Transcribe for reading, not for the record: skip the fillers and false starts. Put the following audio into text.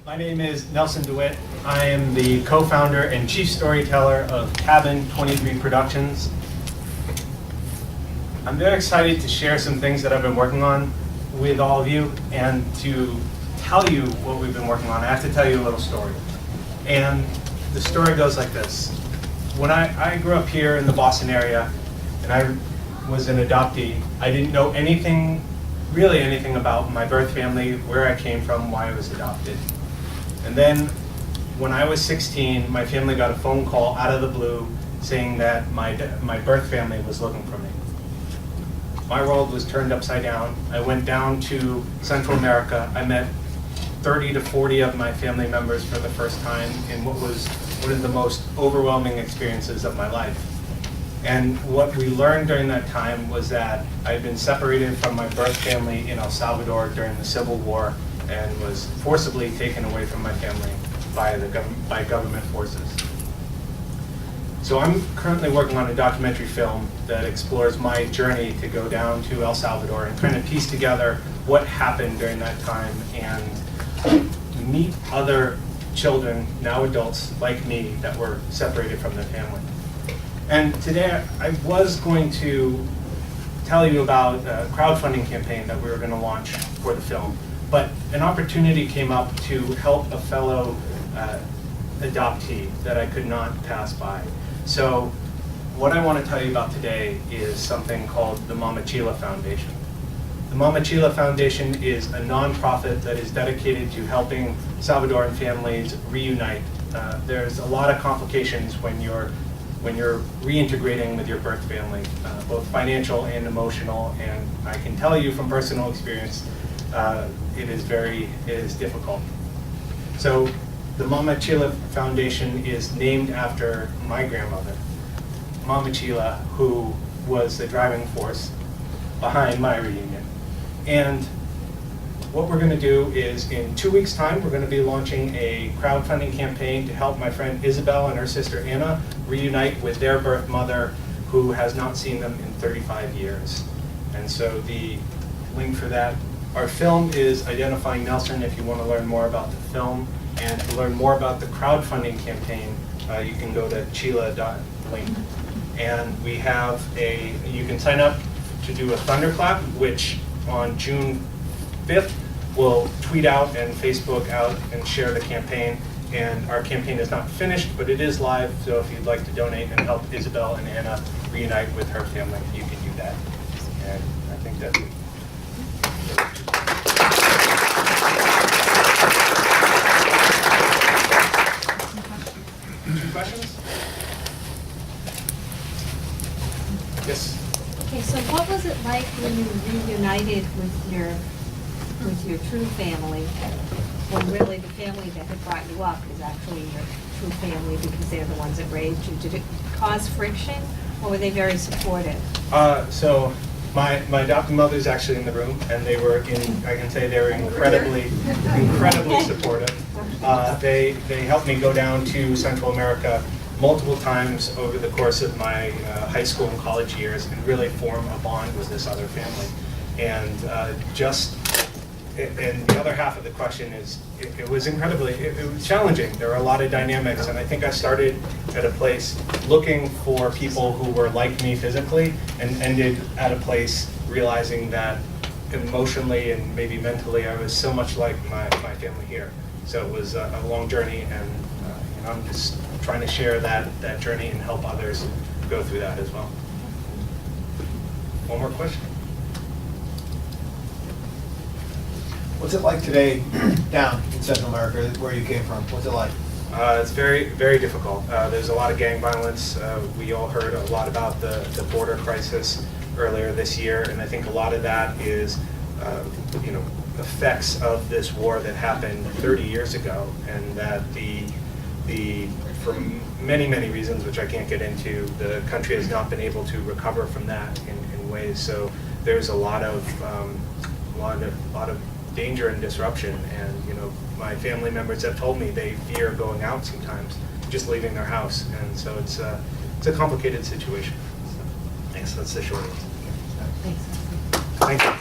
My name is Nelson DeWitt. I am the co-founder and chief storyteller of Cabin 23 Productions. I'm very excited to share some things that I've been working on with all of you and to tell you what we've been working on. I have to tell you a little story. And the story goes like this. When I grew up here in the Boston area and I was an adoptee, I didn't know anything, really anything about my birth family, where I came from, why I was adopted. And then when I was 16, my family got a phone call out of the blue saying that my birth family was looking for me. My world was turned upside down. I went down to Central America. I met 30 to 40 of my family members for the first time in what was one of the most overwhelming experiences of my life. And what we learned during that time was that I had been separated from my birth family in El Salvador during the Civil War and was forcibly taken away from my family by government forces. So I'm currently working on a documentary film that explores my journey to go down to El Salvador and kind of piece together what happened during that time and meet other children, now adults like me, that were separated from their family. And today I was going to tell you about a crowdfunding campaign that we were going to launch for the film. But an opportunity came up to help a fellow adoptee that I could not pass by. So what I want to tell you about today is something called the Mama Chila Foundation. The Mama Chila Foundation is a nonprofit that is dedicated to helping Salvadoran families reunite. There's a lot of complications when you're reintegrating with your birth family, both financial and emotional, and I can tell you from personal experience, it is difficult. So the Mama Chila Foundation is named after my grandmother, Mama Chila, who was the driving force behind my reunion. And what we're going to do is in 2 weeks' time, we're going to be launching a crowdfunding campaign to help my friend Isabel and her sister Anna reunite with their birth mother, who has not seen them in 35 years. And so the link for that, our film is Identifying Nelson. If you want to learn more about the film and to learn more about the crowdfunding campaign, you can go to chila.link. And we have you can sign up to do a thunderclap, which on June 5th, we'll tweet out and Facebook out and share the campaign. And our campaign is not finished, but it is live, so if you'd like to donate and help Isabel and Anna reunite with her family, you can do that. And I think that's it. Two questions? Yes? Okay, so what was it like when you reunited with your true family, when really the family that had brought you up is actually your true family because they're the ones that raised you? Did it cause friction, or were they very supportive? So my adopted mother is actually in the room, and they were I can say they were incredibly supportive. They helped me go down to Central America multiple times over the course of my high school and college years and really form a bond with this other family. And and the other half of the question is, it was challenging. There were a lot of dynamics, and I think I started at a place looking for people who were like me physically and ended at a place realizing that emotionally and maybe mentally I was so much like my family here. So it was a long journey, and I'm just trying to share that journey and help others go through that as well. One more question? What's it like today down in Central America, where you came from? What's it like? It's very, very difficult. There's a lot of gang violence. We all heard a lot about the border crisis earlier this year, and I think a lot of that is, effects of this war that happened 30 years ago, and that for many, many reasons, which I can't get into, the country has not been able to recover from that in ways. So there's a lot of danger and disruption, and my family members have told me they fear going out sometimes, just leaving their house, and so it's a complicated situation. So, thanks. That's the short answer. Thanks. Thank you.